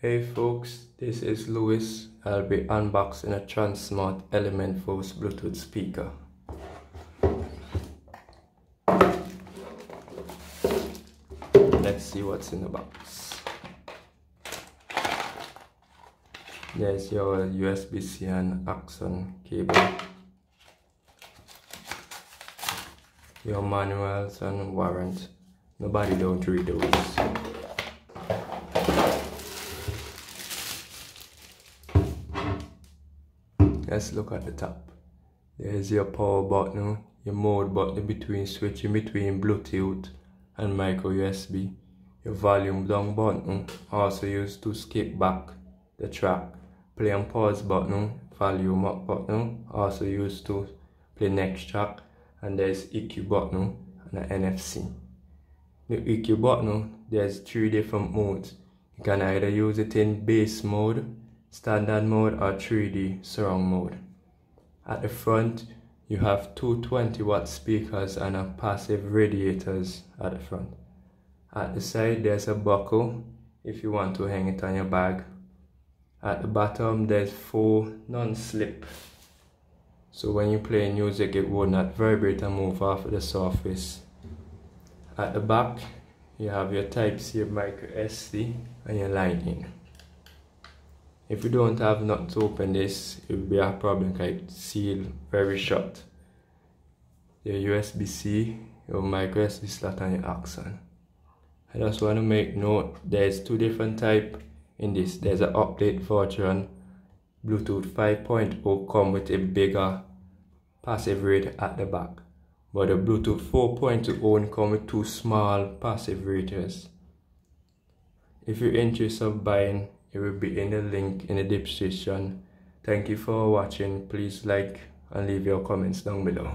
Hey folks, this is Louis. I'll be unboxing a Tronsmart Element Force Bluetooth speaker. Let's see what's in the box. There's your USB-C and Axon cable, your manuals and warrant. Nobody don't read those. Let's look at the top. There's your power button, your mode button between switching between Bluetooth and micro USB. Your volume down button, also used to skip back the track. Play and pause button, volume up button, also used to play next track. And there's EQ button and an NFC. The EQ button, there's 3 different modes. You can either use it in bass mode, standard mode, or 3D surround mode. At the front, you have two 20-watt speakers and a passive radiators at the front. At the side, there's a buckle if you want to hang it on your bag. At the bottom, there's 4 non-slip. So when you play music, it will not vibrate and move off the surface. At the back, you have your Type-C micro SD and your Lightning. If you don't have nothing to open this, it will be a problem because it's sealed very shut. Your USB-C, your micro SD slot and your Axon. I just want to make note, there's 2 different types in this. There's an update version, Bluetooth 5.0 come with a bigger passive radio at the back. But the Bluetooth 4.0 come with 2 small passive radios. If you're interested in buying, it will be in the link in the description. Thank you for watching. Please like and leave your comments down below.